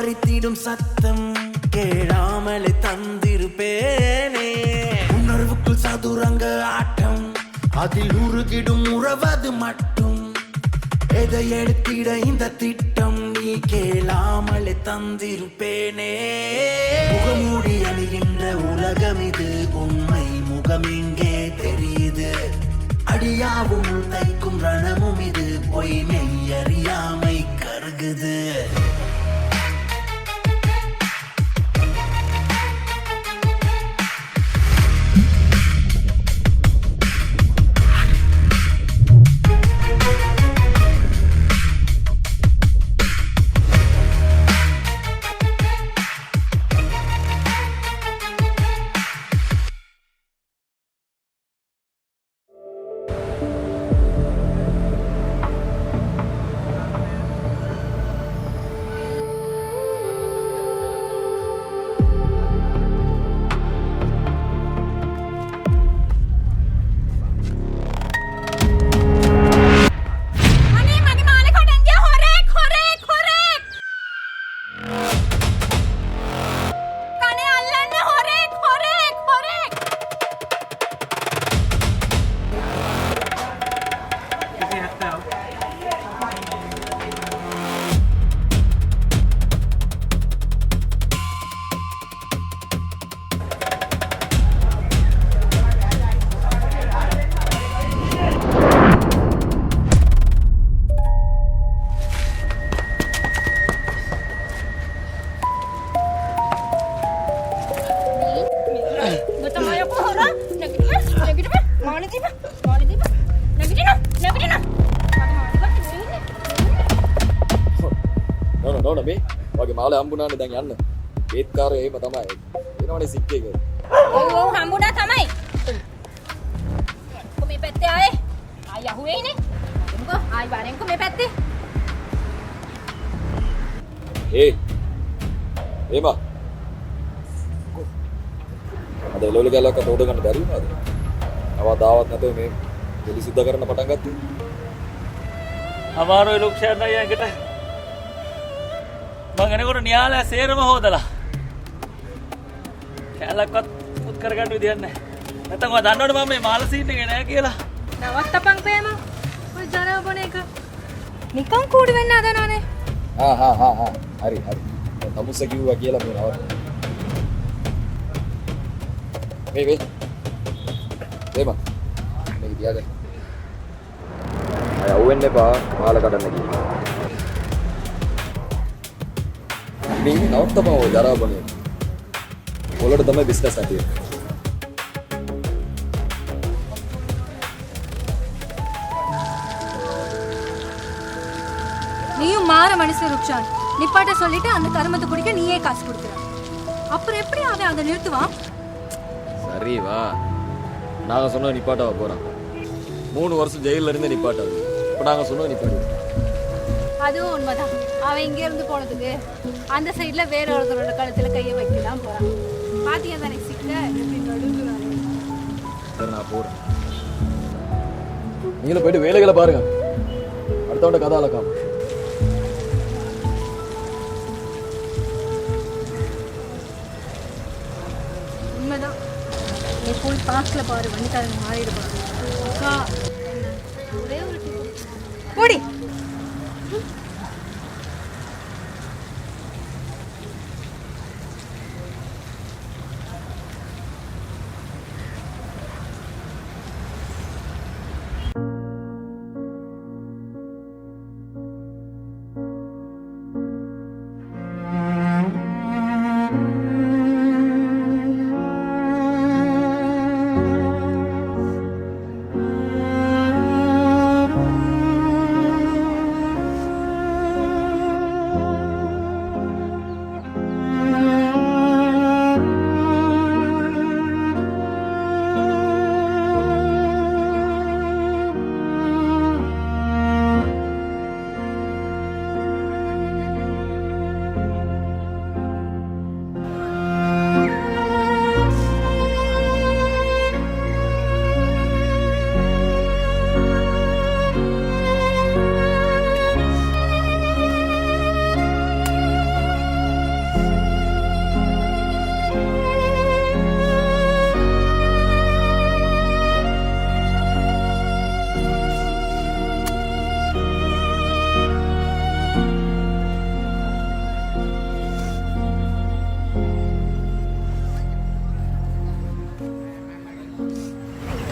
பறித்திடும் சத்தம் கேளாமலே தந்திருப்பேனே. உணர்வுக்குள் சதுரங்க ஆட்டம், அதில் உருகிடும் உறவது மட்டும். எதை எடுத்திட இந்த திட்டம், நீ கேளாமலே தந்திருப்பேனே. முகமூடி அணிகின்ற உலகம் இது, உண்மை முகம் எங்கே தெரியுது. அடியாவும் தைக்கும் ரணமும் இது, பொய்மை அறியாமை கருகுது. වගේ මාළේ හම්බුනානේ දැන් යන්න. ඒත් කාරේ එහෙම තමයි. එනවනේ සික් එක. ඔව් ඔව් හම්බුනා තමයි. කොමේ පැත්තේ ආයේ. ආයි අහුවේනේ. එමුකෝ ආයි වරෙන්කෝ මේ පැත්තේ. ඒමා. අද එළවලු ගැලක් තෝඩ ගන්න බැරි වුණාද? අවදාවත් නැතෝ මේ දෙලි සුද්ධ කරන්න පටන් ගත්තේ. අමාරුයි ලොක්ෂයන් අයියාකට. මං එනකොට න්‍යායාලය සේරම හොදලා. කැලක්වත් මුත් කරගන්න විදියක් නැහැ. නැත්නම් ඔයා දන්නවනේ මම මේ මාළ සීට් එකේ නැහැ කියලා. නවත්තපන් ප්‍රේම. ඔය ජරා බොන එක. නිකන් කූඩු වෙන්න හදනවනේ. හරි. තමුස්ස කිව්වා කියලා මේ නවත්ත. මේ දෙම. මේක තියාගන්න. අය අවුෙන්න එපා මාළ කඩන්න කියලා. මේ නවත්තපන් ඔය ජරා බොන එක. ඔයාලට තමයි බිස්නස් ඇති වෙන්නේ. நீயும் மாற மனுஷன் ருக்ஷான். நிப்பாட்ட சொல்லிட்டு அந்த கருமத்தை குடிக்க நீயே காசு கொடுக்குற. அப்புறம் எப்படி அவன் அதை நிறுத்துவான்? சரி வா, நாங்கள் சொன்ன நிப்பாட்டாவ போகிறான். 3 வருஷம் ஜெயிலில் இருந்து நிப்பாட்டாது. இப்போ நாங்கள் சொன்ன நிப்பாட்டு. அதுவும் உண்மைதான். அவன் இங்கே இருந்து போனதுக்கு அந்த சைடில் வேற ஒருத்தரோட கழுத்தில் கையை வைக்கலாம் போகிறான். பாத்தியா தானே சிக்கல எப்படி நடுங்குறாரு. சரி நான் போகிறேன். நீங்களும் போயிட்டு வேலைகளை பாருங்க. அடுத்தவண்ட கதை அளக்காம. உண்மைதான். நீ போய் பார்க்கல பாரு, வண்டிக்காரங்க மாறிடுப்பாரு. அக்கா ஒரே ஒரு போடி.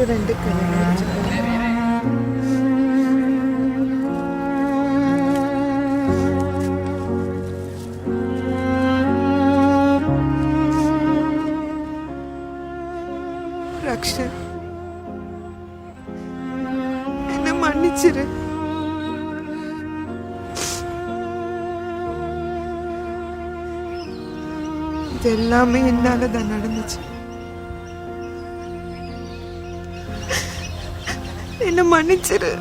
2 கல்யாணம் வச்சுக்கிறேன். ரக்ஷன், என்ன மன்னிச்சிரு. இது எல்லாமே என்னாலதான் நடந்துச்சு. என்ன மன்னிச்சிரு.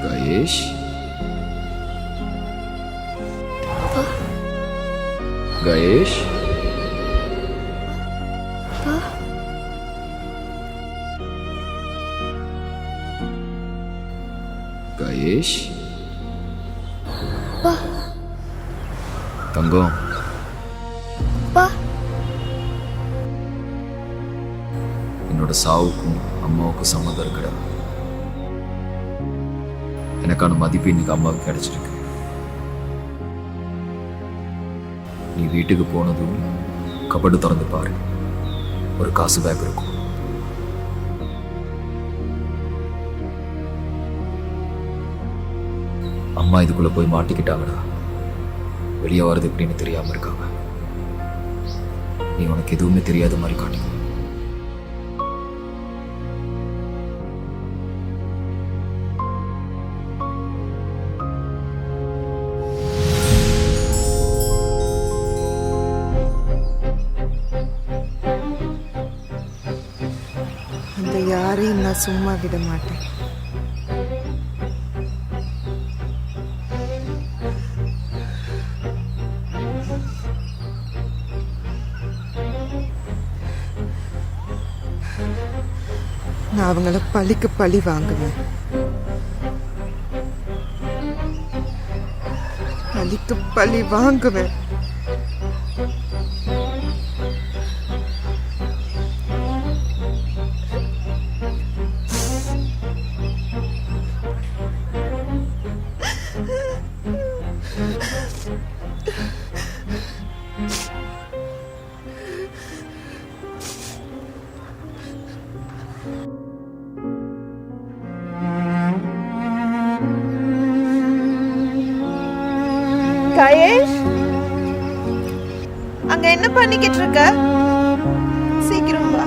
கயேஷ், கயேஷ், கயேஷ், தங்கம், என்னோட சாவுக்கும் அம்மாவுக்கும் சம்மந்தம் இருக்குடா. எனக்கான மதிப்பு இன்னைக்கு அம்மாவுக்கு கிடைச்சிருக்கு. நீ வீட்டுக்கு போனதும் கபடு திறந்து பாரு, ஒரு காசு பேக் இருக்கும். அம்மா இதுக்குள்ள போய் மாட்டிக்கிட்டாங்கடா. வெளியே வர்றது எப்படின்னு தெரியாம இருக்காங்க. நீ உனக்கு எதுவுமே தெரியாத மாதிரி காட்டிக்கோ. அந்த யாரையும் நான் சும்மா விட மாட்டேன். நான் அவங்கள பழிக்கு பழி வாங்குவேன். பழிக்கு பழி வாங்குவேன். கயேஷ், அங்க என்ன பண்ணிக்கிட்டு இருக்க? சீக்கிரம் வா.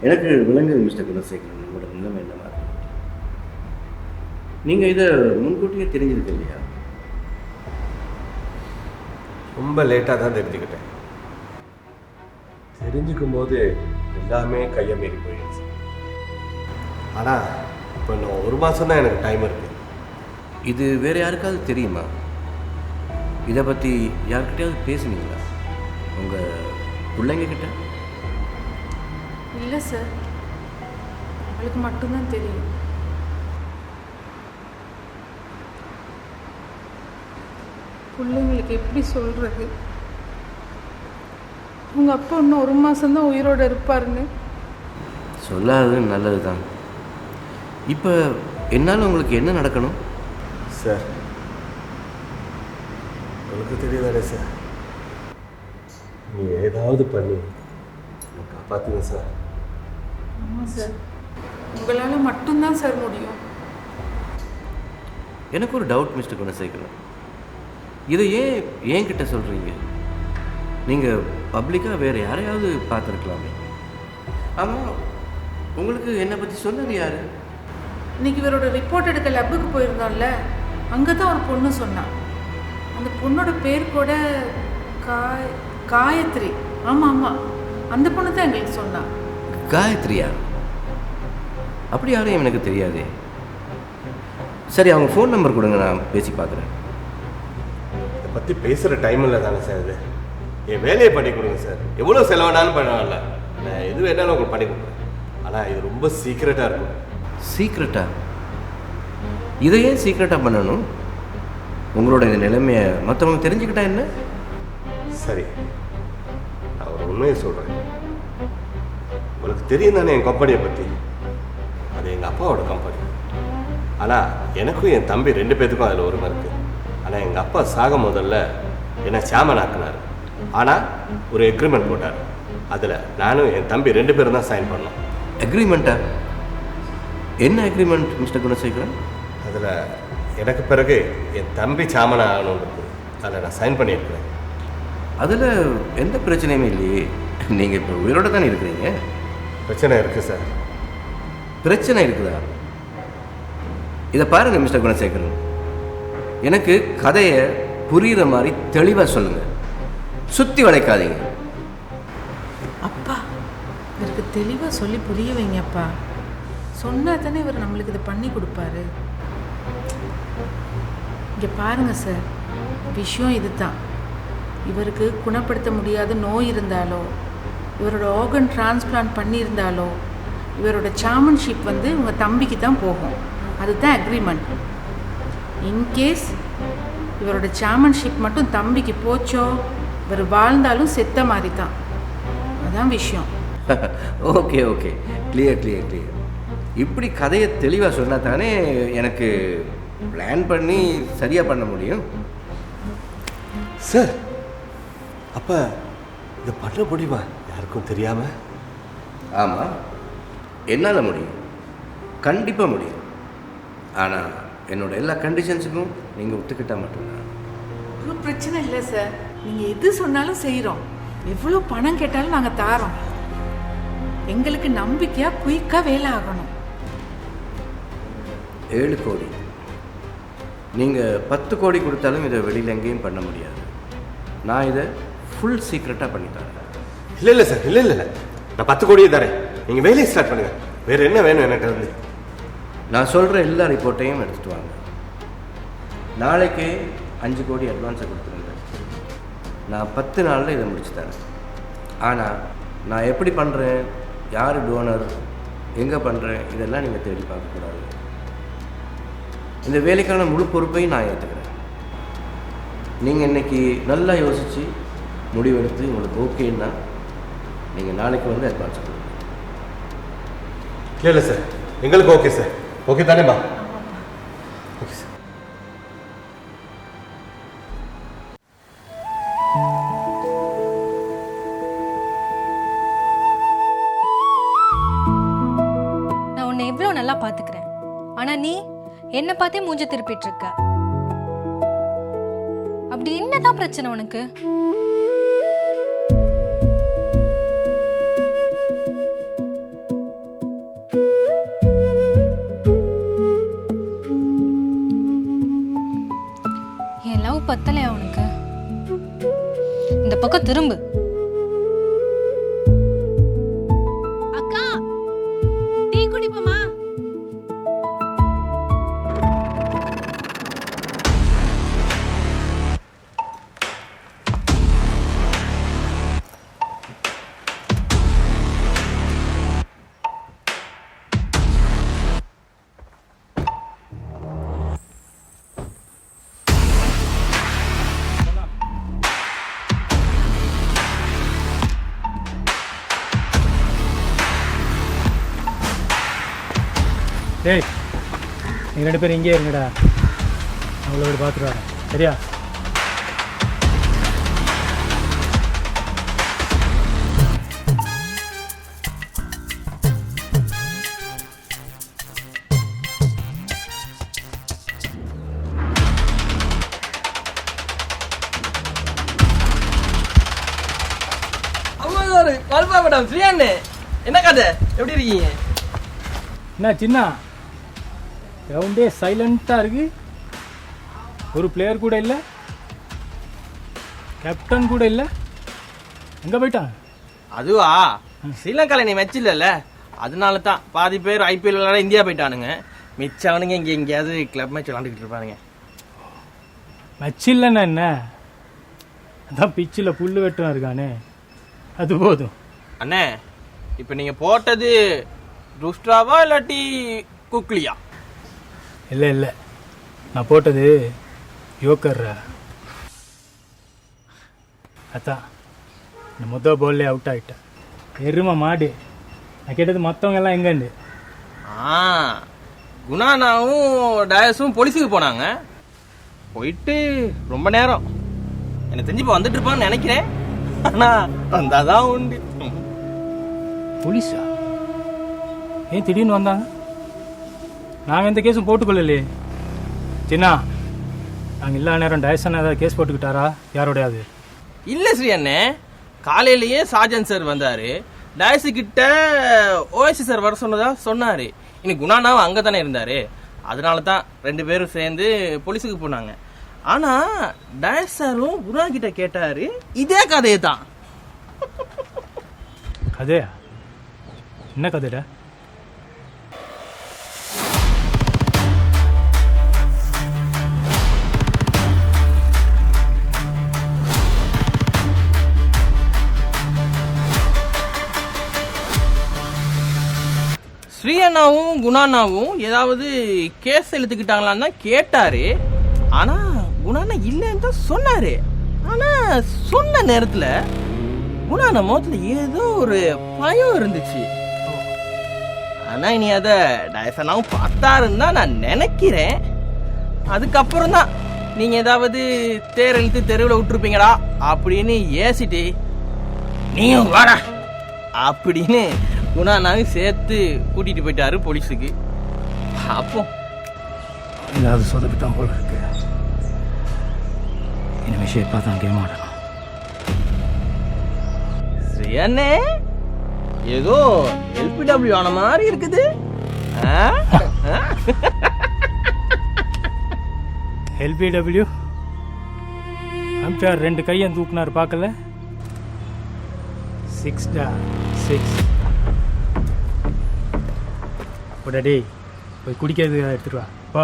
எனக்கு விளங்குது மிஸ்டர் குணசேகரன், உங்களோட நிலைமை என்ன மாதிரி. நீங்கள் இதை முன்கூட்டியே தெரிஞ்சிருக்கு இல்லையா? ரொம்ப லேட்டாக தான் தெரிஞ்சுக்கிட்டேன். தெரிஞ்சுக்கும் போது எல்லாமே கையை மீறி போயிடுச்சு. ஆனால் இப்போ இன்னும் 1 மாதம் தான் எனக்கு டைம் இருக்குது. இது வேறு யாருக்காவது தெரியுமா? இதை பற்றி யார்கிட்டயாவது பேசுனீங்களா உங்கள் பிள்ளைங்க கிட்ட? இல்லை சார், அவளுக்கு மட்டும்தான் தெரியும். பிள்ளைங்களுக்கு எப்படி சொல்கிறது? உங்கள் அப்பா இன்னும் 1 மாதம்தான் உயிரோடு இருப்பாருன்னு. சொல்லாதது நல்லது தான். இப்போ என்னால் உங்களுக்கு என்ன நடக்கணும்? சார், உங்களுக்கு தெரியாதானே சார், நீ ஏதாவது பண்ணி என்னை காப்பாற்றுங்க சார். ஆமாம் சார், உங்களால் மட்டும்தான் சார் முடியும். எனக்கு ஒரு டவுட் மிஸ்டர் குணசேகரன், இதை ஏன் கிட்ட சொல்கிறீங்க? நீங்கள் பப்ளிக்காக வேறு யாரையாவது பார்த்துருக்கலாமே. ஆமாம், உங்களுக்கு என்னை பற்றி சொன்னது யார்? இன்னைக்கு இவரோட ரிப்போர்ட் எடுக்க லெப்புக்கு போயிருந்தோம்ல, அங்கே தான் ஒரு பொண்ணு சொன்னான். அந்த பொண்ணோட பேர் கூட காயத்ரி. ஆமாம் ஆமாம், அந்த பொண்ணு தான் எங்களுக்கு சொன்னான். காயத்ரியா? அப்படி யாரையும் எனக்கு தெரியாதே. சரி, அவங்க ஃபோன் நம்பர் கொடுங்க, நான் பேசி பார்க்குறேன். இதை பற்றி பேசுகிற டைம் இல்லை தானே சார். இது என் வேலையை பண்ணி கொடுங்க சார். எவ்வளோ செலவானாலும் பண்ணல, நான் எது வேணாலும் உங்களுக்கு பண்ணி கொடுக்குறேன். ஆனால் இது ரொம்ப சீக்ரெட்டாக இருக்கும். சீக்ரெட்டா? இதை ஏன் சீக்ரெட்டாக பண்ணணும்? உங்களோட இந்த நிலைமையை மற்றவங்க தெரிஞ்சுக்கிட்டா என்ன? சரி, நான் ஒரு உண்மையை சொல்கிறேன். உங்களுக்கு தெரியும் தானே என் கம்பெனியை பற்றி. அது எங்கள் அப்பாவோட கம்பெனி. ஆனால் எனக்கும் என் தம்பி 2 பேத்துக்கும் அதில் உரிமை இருக்குது. ஆனால் எங்கள் அப்பா சாக முதல்ல என்னை சேர்மன் ஆக்குனார். ஆனால் ஒரு எக்ரிமெண்ட் போட்டார். அதில் நானும் என் தம்பி 2 பேரும் தான் சைன் பண்ணோம். அக்ரிமெண்ட்டா? என்ன அக்ரிமெண்ட் மிஸ்டர் குணசேகரன்? அதில் எனக்கு பிறகு என் தம்பி சாமன் ஆகணும்னு இருக்குது. அதில் நான் சைன் பண்ணியிருக்கிறேன். அதில் எந்த பிரச்சனையுமே இல்லையே. நீங்கள் இப்போ உயிரோட தானே இருக்கிறீங்க. பிரச்சனை இருக்குது சார். பிரச்சனை இருக்குதா? இதை பாருங்கள் மிஸ்டர் குணசேகரன், எனக்கு கதையை புரிகிற மாதிரி தெளிவாக சொல்லுங்கள், சுற்றி வளைக்காதீங்க. அப்பா, இவருக்கு தெளிவாக சொல்லி புரிய வைங்கப்பா. சொன்னால் தானே இவர் நம்மளுக்கு இதை பண்ணி கொடுப்பாரு. இங்கே பாருங்கள் சார், விஷயம் இது தான். இவருக்கு குணப்படுத்த முடியாத நோய் இருந்தாலோ, இவரோட ஆர்கன் டிரான்ஸ்பிளான்ட் பண்ணியிருந்தாலோ, இவரோட சாமன்ஷிப் வந்து உங்கள் தம்பிக்கு தான் போகும். அதுதான் அக்ரிமெண்ட். இன்கேஸ் இவரோட சாமன்ஷிப் மட்டும் தம்பிக்கு போச்சோ, இவர் வாழ்ந்தாலும் செத்த மாதிரி தான். அதான் விஷயம். Okay okay, clear. இப்படி கதையை தெளிவாக சொன்னால் தானே எனக்கு பிளான் பண்ணி சரியாக பண்ண முடியும். சார், அப்போ இதை பண்ண முடியுமா யாருக்கும் தெரியாமல்? ஆமாம், என்னால் முடியும், கண்டிப்பாக முடியும். ஆனால் என்னோட எல்லா கண்டிஷன்ஸுக்கும் நீங்கள் ஒத்துக்கிட்டால் மட்டும்தான். ஒரு பிரச்சனை இல்லை சார், நீங்கள் எது சொன்னாலும் செய்கிறோம். எவ்வளோ பணம் கேட்டாலும் நாங்கள் தாரோம். எங்களுக்கு நம்பிக்கையாக குயிக்காக வேலை ஆகணும். 7 கோடி. நீங்கள் 10 கோடி கொடுத்தாலும் இதை வெளியில் எங்கேயும் பண்ண முடியாது. நான் இதை ஃபுல் சீக்ரெட்டாக பண்ணித்தரேன். இல்லை சார், இல்லை, நான் 10 கோடியே தரேன். நீங்கள் வேலையை ஸ்டார்ட் பண்ணுங்கள். வேறு என்ன வேணும் எனக்கு வந்து? நான் சொல்கிற எல்லா ரிப்போர்ட்டையும் எடுத்துகிட்டு வாங்க. நாளைக்கே 5 கோடி அட்வான்ஸை கொடுத்துருங்க. நான் 10 நாளில் இதை முடிச்சு தரேன். ஆனால் நான் எப்படி பண்ணுறேன், யார் டோனர், எங்கே பண்ணுறேன், இதெல்லாம் நீங்கள் தேடி பார்க்கக்கூடாது. இந்த வேலைக்கான முழு பொறுப்பையும் நான் ஏற்றுக்கிறேன். நீங்கள் இன்றைக்கி நல்லா யோசித்து முடிவெடுத்து உங்களுக்கு ஓகேன்னா நீங்கள் நாளைக்கு வந்து அட்வான்ஸ் கொடுங்க. இல்லை சார், எங்களுக்கு ஓகே சார். ஓகே தானேம்மா? Okay sir. நான் உன்னை எவ்வளோ நல்லா பார்த்துக்கிறேன், ஆனால் நீ என்னை பார்த்தே மூஞ்ச திருப்பிட்டு இருக்க. அப்படி என்னதான் பிரச்சனை உனக்கு? என் லவ் பத்தலையா உனக்கு? இந்த பக்கம் திரும்பு. அக்கா, டீ குடிப்போமா? டேய் நீங்கள் 2 பேரும் இங்கே இருங்கடா, அவ்வளோ வீடு பார்த்துட்டு வரேன், சரியா? மேடம் ஸ்ரீயாண்ணே, என்ன கதை, எப்படி இருக்கீங்க? என்ன சின்ன கிரவுண்டே சைலண்ட்டாக இருக்கு, ஒரு பிளேயர் கூட இல்லை, கேப்டன் கூட இல்லை, எங்கே போயிட்டான்? அதுவா, ஸ்ரீலங்காவில் நீ மேட்ச் இல்லைல்ல, அதனால தான் பாதி பேர் IPL விளையாட இந்தியா போயிட்டானுங்க. மிச்சவனுங்க இங்கே எங்கேயாவது கிளப் மேட்ச் விளாண்டுக்கிட்டு இருப்பானுங்க. மேட்ச் இல்லைன்னா என்ன, அதான் பிச்சில் புல் வெட்டும் இருக்கானே, அது போதும். அண்ணே, இப்போ நீங்கள் போட்டது ருஸ்ட்ராவா இல்லாட்டி குக்லியா? இல்லை இல்லை, நான் போட்டது யோக்கர். அதான் இந்த முதல் பால்லே அவுட் ஆகிட்டேன். எருமை மாடு. நான் கேட்டது மற்றவங்க எல்லாம் எங்கேண்டு? குணானாவும் டயஸும் போலீஸுக்கு போனாங்க. போயிட்டு ரொம்ப நேரம், எனக்கு தெரிஞ்சு இப்போ வந்துட்டு இருப்பான்னு நினைக்கிறேன். ஆனால் வந்தாதான் உண்டு. போலீஸா? ஏன் திடீர்னு வந்தாங்க? நாங்கள் எந்த கேஸும் போட்டுக்கொள்ளலையே. சின்னா, நாங்கள் எல்லா நேரம் டயசன் ஏதாவது கேஸ் போட்டுக்கிட்டாரா யாரோடையாவது? இல்லை ஸ்ரீ அண்ணே, காலையிலேயே சாஜன் சார் வந்தார். டயஸு கிட்ட ஓஎஸ்சி சார் வர சொன்னார். இன்னைக்கு குணானாவும் அங்கே தானே இருந்தார். அதனால தான் 2 பேரும் சேர்ந்து போலீஸுக்கு போனாங்க. ஆனால் டயஸ் சாரும் குணா கிட்ட கேட்டார், இதே கதையை தான். கதையா? என்ன கதைடா? ஸ்ரீ அண்ணாவும் குணானாவும் ஏதாவது கேஸ் எழுத்துக்கிட்டாங்களான்னு தான் கேட்டாரு. ஆனா குணானா இல்லைன்னு தான் சொன்னாரு. ஆனா சொன்ன நேரத்துல குணானா முகத்துல ஏதோ ஒரு பயம் இருந்துச்சு. ஆனா இனி அதை டயசனாவும் பார்த்தாருன்னு தான் நான் நினைக்கிறேன். அதுக்கப்புறம் தான் நீங்க ஏதாவது தேர் இழுத்து தெருவில் விட்டுருப்பீங்களா அப்படின்னு ஏசிட்டு நீயும் வர அப்படின்னு குணானாவும் சேர்த்து கூட்டிட்டு போயிட்டாரு போலீஸுக்கு. அப்போ ஏதாவது சொதப்பிட்டான் போல இருக்கு. இந்த விஷயம் பார்த்தா கேம் ஆடணும். ஸ்ரீயண்ணே, ஏதோ LPW ஆன மாதிரி இருக்குது. LPW அம்பையர் 2 கையும் தூக்குனாரு பார்க்கல. 6 போடா போய் குடிக்கிறது எடுத்துட்டு வா. போ.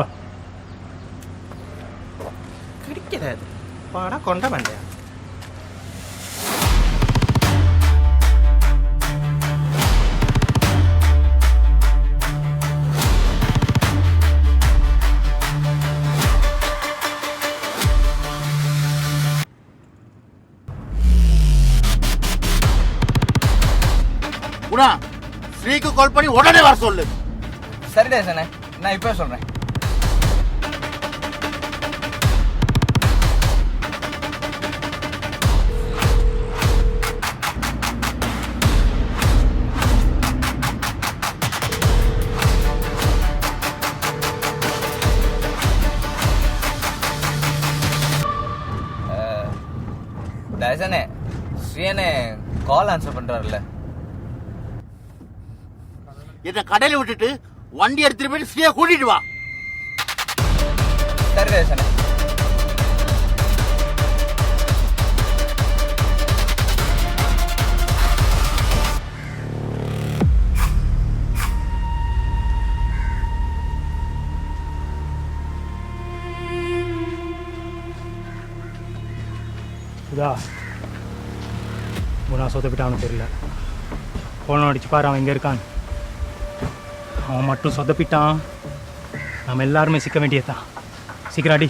கிடைக்கிறது பாடா கொண்ட வேண்டிய. குணா, ஸ்ரீக்கு கால் பண்ணி உடனே வர சொல்லு. சரிடா சார், நான் இப்போ சொல்றேன். டயசனே, ஸ்ரீயனே கால் ஆன்சர் பண்றாருல்ல. என்ன கடையில விட்டுட்டு வண்டி எடுத்துட்டு போய் ஸ்ரீயா கூட்டிட்டு வா. சரி டயசனே. இதா குணா சொதப்பிட்டான்னு தெரியல. போன அடிச்சு பாரு, அவன் எங்கே இருக்கான். அவன் மட்டும் சொதப்பிட்டான், நம்ம எல்லாருமே சிக்க வேண்டியதுதான். சீக்கிரம் அடி.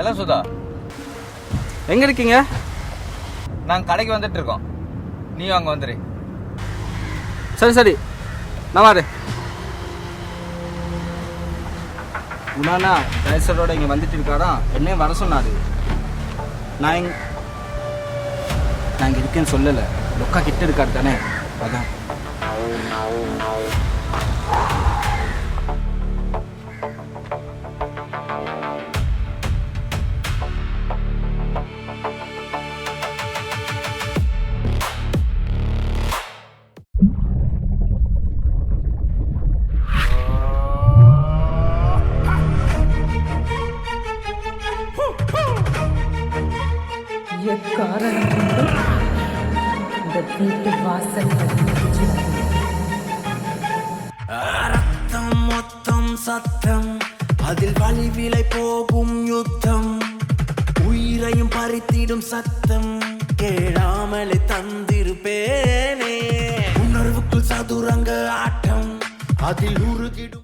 ஹலோ சுதா, எங்க இருக்கீங்க? நாங்கள் கடைக்கு வந்துட்டு இருக்கோம், நீயும் அங்கே வந்துடு. சரி சரி, நான் வரேன். குணாண்ணா டைசரோட இங்கே வந்துட்டு இருக்காரா, என்னையும் வர சொன்னாரு. நான் இங்கே இருக்கேன்னு சொல்லலை, லொக்கா கிட்ட இருக்காரு தானே, அதான். ரத்தம் மொத்தம் சத்தம், அதில் வலி விலை போகும் யுத்தம், உயிரையும் பறித்திடும் சத்தம் கேளாமலே தந்திருப்பேனே. உணர்வுக்குள் சதுரங்க ஆட்டம், அதில் உருகிடும்